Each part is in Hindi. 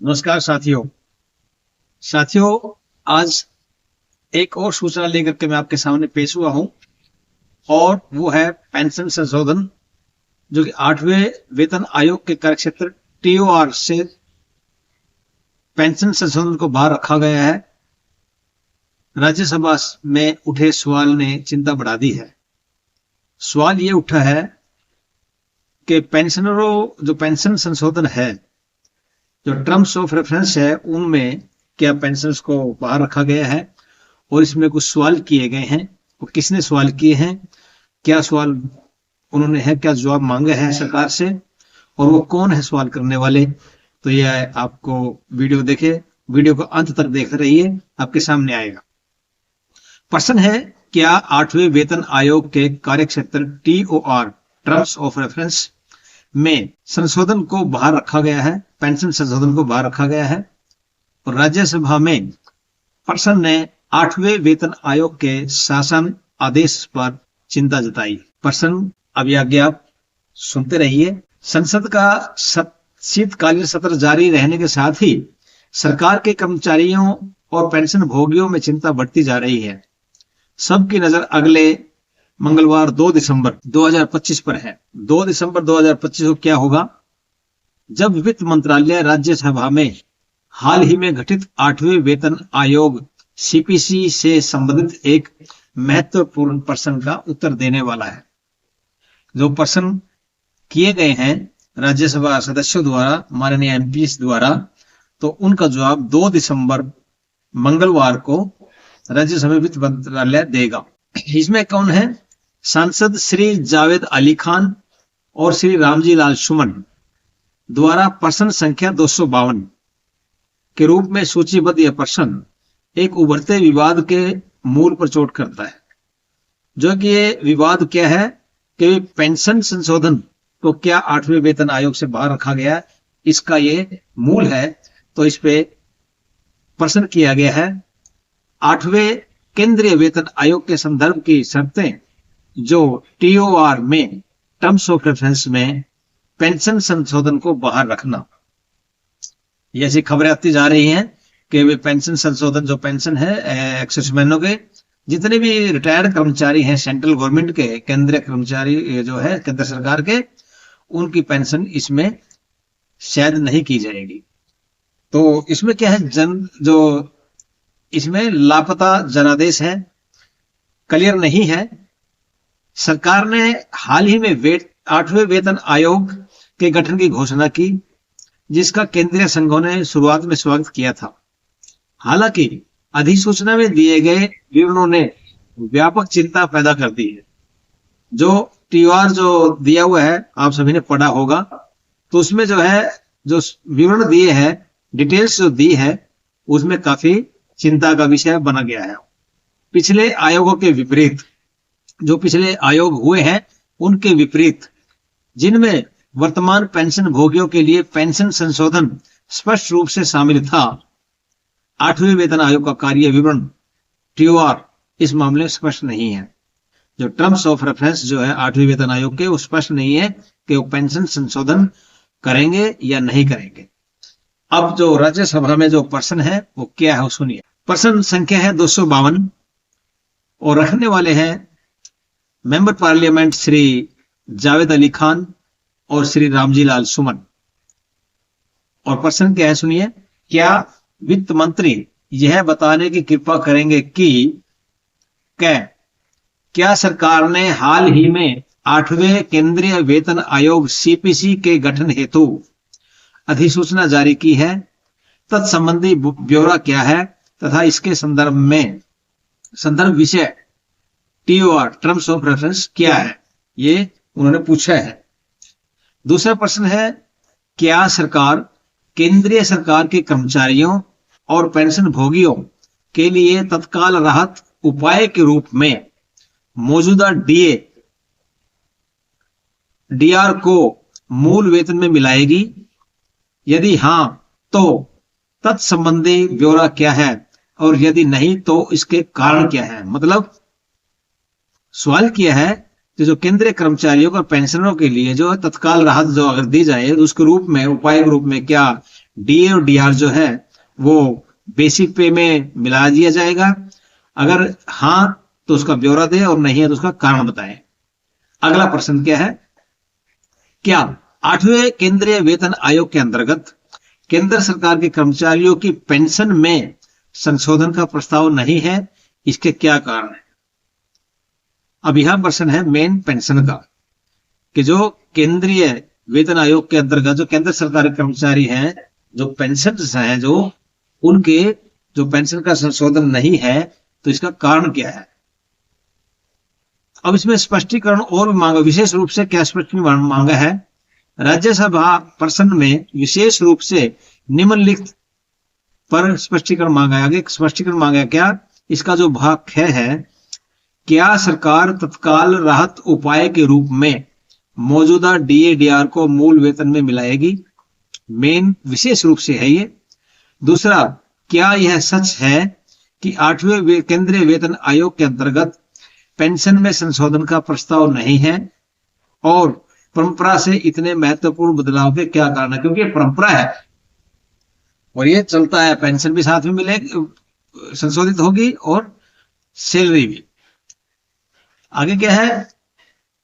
नमस्कार साथियों। आज एक और सूचना लेकर के मैं आपके सामने पेश हुआ हूं और वो है पेंशन संशोधन, जो कि 8वें वेतन आयोग के कार्यक्षेत्र टीओआर से पेंशन संशोधन को बाहर रखा गया है। राज्यसभा में उठे सवाल ने चिंता बढ़ा दी है। सवाल ये उठा है कि पेंशनरों जो पेंशन संशोधन है, जो टर्म्स ऑफ रेफरेंस है, उनमें क्या पेंशनर्स को बाहर रखा गया है और इसमें कुछ सवाल किए गए हैं। वो किसने सवाल किए हैं, क्या सवाल उन्होंने है, क्या जवाब मांगे हैं सरकार से, और वो कौन है सवाल करने वाले। तो यह आपको वीडियो को अंत तक देखते रहिए, आपके सामने आएगा। प्रश्न है, क्या 8वें वेतन आयोग के कार्यक्षेत्र टीओआर टर्म्स ऑफ रेफरेंस में संशोधन को बाहर रखा गया है, पेंशन संशोधन को बाहर रखा गया है। और राज्यसभा में प्रश्न ने 8वें वेतन आयोग के शासन आदेश पर चिंता जताई। प्रश्न अभी आगे आप सुनते रहिए। संसद का शीतकालीन सत्र जारी रहने के साथ ही सरकार के कर्मचारियों और पेंशन भोगियों में चिंता बढ़ती जा रही है। सबकी नजर अगले मंगलवार 2 दिसंबर 2025 पर है। 2 दिसंबर 2025 को क्या होगा, जब वित्त मंत्रालय राज्यसभा में हाल ही में गठित 8वें वेतन आयोग सीपीसी से संबंधित एक महत्वपूर्ण प्रश्न का उत्तर देने वाला है। जो प्रश्न किए गए हैं राज्यसभा सदस्यों द्वारा, माननीय एमपीस द्वारा, तो उनका जवाब 2 दिसंबर मंगलवार को राज्यसभा वित्त मंत्रालय देगा। इसमें कौन है? सांसद श्री जावेद अली खान और श्री रामजी लाल सुमन द्वारा प्रश्न संख्या 252 के रूप में सूचीबद्ध यह प्रश्न एक उभरते विवाद के मूल पर चोट करता है। जो कि ये विवाद क्या है कि पेंशन संशोधन को क्या 8वें वेतन आयोग से बाहर रखा गया, इसका ये मूल है। तो इस पे प्रश्न किया गया है, 8वें केंद्रीय वेतन आयोग के संदर्भ की शर्तें जो टीओआर में टर्म्स ऑफ रेफरेंस में पेंशन संशोधन को बाहर रखना। ये ऐसी खबरें आती जा रही हैं कि वे पेंशन संशोधन, जो पेंशन है एक्सेसमैनों के, जितने भी रिटायर्ड कर्मचारी हैं सेंट्रल गवर्नमेंट के, केंद्रीय कर्मचारी जो है केंद्र सरकार के, उनकी पेंशन इसमें शायद नहीं की जाएगी। तो इसमें क्या है, जो इसमें लापता जनादेश है, क्लियर नहीं है। सरकार ने हाल ही में 8वें वेतन आयोग के गठन की घोषणा की, जिसका केंद्रीय संघों ने शुरुआत में स्वागत किया था। हालांकि अधिसूचना में दिए गए विवरणों ने व्यापक चिंता पैदा कर दी है। जो टीओआर जो दिया हुआ है, आप सभी ने पढ़ा होगा, तो उसमें जो है, जो विवरण दिए हैं, डिटेल्स जो दी है, उसमें काफी चिंता का विषय बना गया है। पिछले आयोगों के विपरीत, जो पिछले आयोग हुए हैं उनके विपरीत, जिनमें वर्तमान पेंशन भोगियों के लिए पेंशन संशोधन स्पष्ट रूप से शामिल था, 8वें वेतन आयोग का कार्य विवरण टीओआर इस मामले में स्पष्ट नहीं है। जो टर्म्स ऑफ रेफरेंस जो है 8वें वेतन आयोग के, वो स्पष्ट नहीं है कि वो पेंशन संशोधन करेंगे या नहीं करेंगे। अब जो राज्यसभा में जो प्रश्न है वो क्या है, वो सुनिए। प्रश्न संख्या है 252 और रखने वाले हैं मेंबर पार्लियामेंट श्री जावेद अली खान और श्री रामजी लाल सुमन। और प्रश्न क्या है, सुनिए। क्या वित्त मंत्री यह बताने की कृपा करेंगे कि क्या सरकार ने हाल ही में 8वें केंद्रीय वेतन आयोग सीपीसी के गठन हेतु अधिसूचना जारी की है, तत्संबंधी ब्यौरा क्या है तथा इसके संदर्भ विषय टीओआर टर्म्स ऑफ रेफरेंस क्या है, ये उन्होंने पूछा है। दूसरा प्रश्न है, क्या सरकार केंद्रीय सरकार के कर्मचारियों और पेंशन भोगियों के लिए तत्काल राहत उपाय के रूप में मौजूदा डीआर को मूल वेतन में मिलाएगी? यदि हां, तो तत्संबंधी ब्यौरा क्या है, और यदि नहीं तो इसके कारण क्या है। मतलब सवाल किया है कि जो केंद्रीय कर्मचारियों और पेंशनरों के लिए जो तत्काल राहत जो अगर दी जाए, तो उसके रूप में, उपाय के रूप में क्या डीए और डीआर जो है वो बेसिक पे में मिला दिया जाएगा। अगर हाँ तो उसका ब्यौरा दे और नहीं है तो उसका कारण बताएं। अगला प्रश्न क्या है, क्या 8वें केंद्रीय वेतन आयोग के अंतर्गत केंद्र सरकार के कर्मचारियों की पेंशन में संशोधन का प्रस्ताव नहीं है, इसके क्या कारण है? अब यह प्रश्न है मेन पेंशन का, कि जो केंद्रीय वेतन आयोग के अंतर्गत जो केंद्र सरकार के कर्मचारी हैं, जो पेंशन हैं, जो उनके जो पेंशन का संशोधन नहीं है, तो इसका कारण क्या है? अब इसमें स्पष्टीकरण और भी मांगा, विशेष रूप से क्या स्पष्टीकरण मांगा है? राज्यसभा प्रश्न में विशेष रूप से निम्नलिखित पर स्पष्टीकरण मांगा है। आगे स्पष्टीकरण मांगा क्या? इसका जो भाग 6 है, क्या सरकार तत्काल राहत उपाय के रूप में मौजूदा डीए डीआर को मूल वेतन में मिलाएगी? मेन विशेष रूप से है ये। दूसरा, क्या यह सच है कि 8वें केंद्रीय वेतन आयोग के अंतर्गत पेंशन में संशोधन का प्रस्ताव नहीं है? और परंपरा से इतने महत्वपूर्ण बदलाव के क्या कारण है? क्योंकि ये परंपरा है और ये चलता है, पेंशन भी साथ में मिलेगी, संशोधित होगी, और सैलरी भी। आगे क्या है?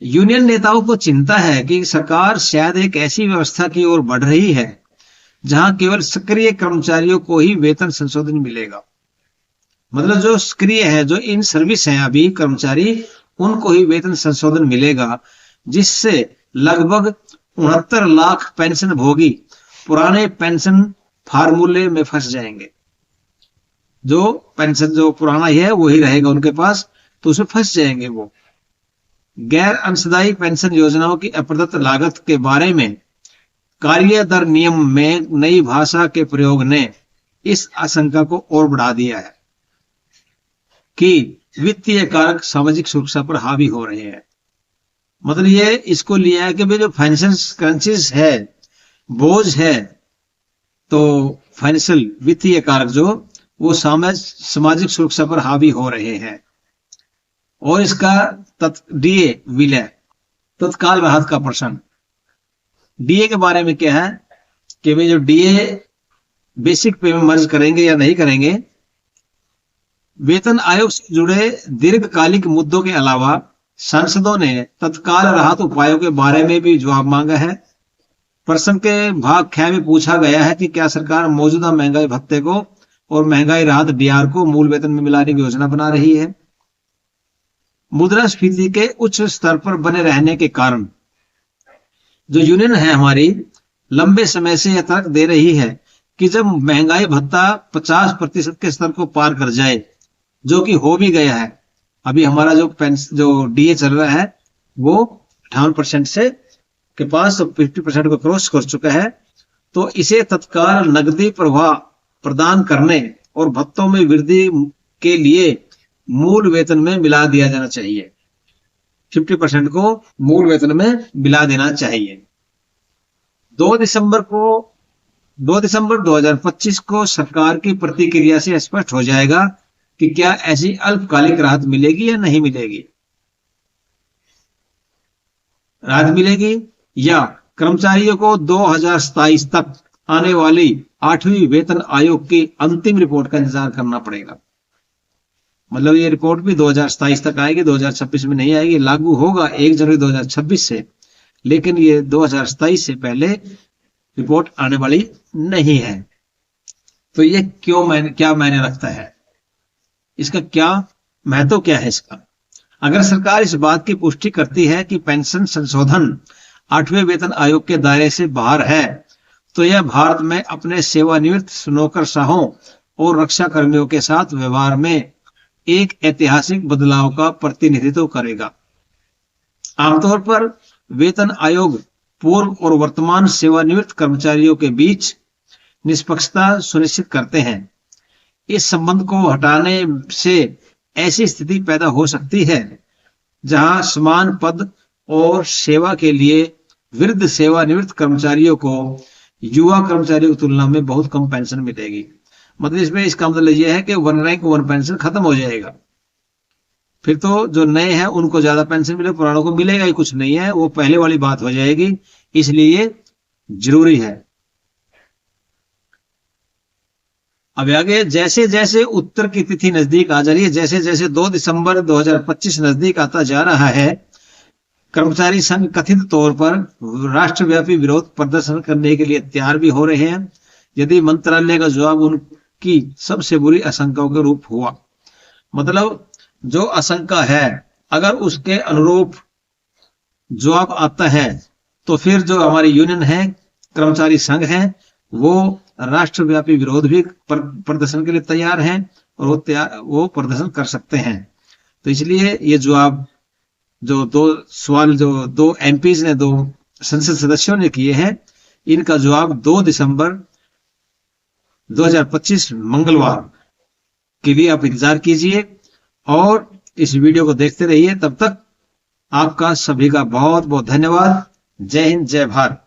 यूनियन नेताओं को चिंता है कि सरकार शायद एक ऐसी व्यवस्था की ओर बढ़ रही है जहां केवल सक्रिय कर्मचारियों को ही वेतन संशोधन मिलेगा। मतलब जो सक्रिय है, जो इन सर्विस हैं अभी कर्मचारी, उनको ही वेतन संशोधन मिलेगा, जिससे लगभग 69 लाख पेंशन भोगी पुराने पेंशन फार्मूले में फंस जाएंगे। जो पेंशन जो पुराना ही है वही रहेगा उनके पास, तो उसमें फंस जाएंगे वो। गैर अंशदायी पेंशन योजनाओं की अप्रदत्त लागत के बारे में कार्य दर नियम में नई भाषा के प्रयोग ने इस आशंका को और बढ़ा दिया है कि वित्तीय कारक सामाजिक सुरक्षा पर हावी हो रहे हैं। मतलब ये इसको लिया है कि भाई जो फाइनेंशियल क्रंचेस है, बोझ है, तो फाइनेंशियल वित्तीय कारक जो वो सामाजिक सुरक्षा पर हावी हो रहे हैं, और इसका डीए विलय, तत्काल राहत का प्रश्न। डीए के बारे में क्या है कि वे जो डीए बेसिक पे में मर्ज करेंगे या नहीं करेंगे। वेतन आयोग से जुड़े दीर्घकालिक मुद्दों के अलावा सांसदों ने तत्काल राहत उपायों के बारे में भी जवाब मांगा है। प्रश्न के भाग 6 में पूछा गया है कि क्या सरकार मौजूदा महंगाई भत्ते को और महंगाई राहत डीआर को मूल वेतन में मिलाने की योजना बना रही है? मुद्रास्फीति के उच्च स्तर पर बने रहने के कारण जो यूनियन है हमारी, लंबे समय से यह तर्क दे रही है कि जब महंगाई भत्ता 50% के स्तर को पार कर जाए, जो कि हो भी गया है, अभी हमारा जो डीए चल रहा है वो 58% से के पास 50% को क्रॉस कर चुका है, तो इसे तत्काल नकदी प्रवाह प्रदान करने और भत्तों में वृद्धि के लिए मूल वेतन में मिला दिया जाना चाहिए। 50% को मूल वेतन में मिला देना चाहिए। 2 दिसंबर 2025 को सरकार की प्रतिक्रिया से स्पष्ट हो जाएगा कि क्या ऐसी अल्पकालिक राहत मिलेगी या नहीं मिलेगी। राहत मिलेगी या कर्मचारियों को 2027 तक आने वाली 8वीं वेतन आयोग की अंतिम रिपोर्ट का इंतजार करना पड़ेगा। मतलब ये रिपोर्ट भी 2027 तक आएगी, 2026 में नहीं आएगी। लागू होगा 1 जनवरी 2026 से, लेकिन ये 2027 से पहले रिपोर्ट आने वाली नहीं है। तो ये क्या मायने रखता है, इसका क्या महत्व क्या है इसका? अगर सरकार इस बात की पुष्टि करती है कि पेंशन संशोधन 8वें वेतन आयोग के दायरे से बाहर है, तो यह भारत में अपने सेवानिवृत्त नौकरशाहों और रक्षा कर्मियों के साथ व्यवहार में एक ऐतिहासिक बदलाव का प्रतिनिधित्व करेगा। आमतौर पर वेतन आयोग पूर्व और वर्तमान सेवानिवृत्त कर्मचारियों के बीच निष्पक्षता सुनिश्चित करते हैं। इस संबंध को हटाने से ऐसी स्थिति पैदा हो सकती है जहां समान पद और सेवा के लिए वृद्ध सेवानिवृत्त कर्मचारियों को युवा कर्मचारियों की तुलना में बहुत कम पेंशन मिलेगी। मतलब इसमें इसका मतलब यह है कि 1 रैंक 1 पेंशन खत्म हो जाएगा। फिर तो जो नए हैं उनको ज्यादा पेंशन मिले, पुरानों को मिलेगा ही कुछ नहीं है, वो पहले वाली बात हो जाएगी। इसलिए जरूरी है। अब आगे जैसे जैसे उत्तर की तिथि नजदीक आ जा रही है, जैसे जैसे 2 दिसंबर 2025 नजदीक आता जा रहा है, कर्मचारी संघ कथित तौर पर राष्ट्रव्यापी विरोध प्रदर्शन करने के लिए तैयार भी हो रहे हैं, यदि मंत्रालय का जवाब उनकी सबसे बुरी आशंकाओं के रूप हुआ। मतलब जो आशंका है, अगर उसके अनुरूप जवाब आता है तो फिर जो हमारी यूनियन है, कर्मचारी संघ है, वो राष्ट्रव्यापी विरोध भी प्रदर्शन के लिए तैयार हैं और वो प्रदर्शन कर सकते हैं। तो इसलिए ये जवाब जो दो सवाल जो 2 एमपीज ने, 2 संसद सदस्यों ने किए हैं, इनका जवाब 2 दिसंबर 2025 मंगलवार के लिए आप इंतजार कीजिए और इस वीडियो को देखते रहिए। तब तक आपका सभी का बहुत बहुत धन्यवाद। जय हिंद, जय भारत।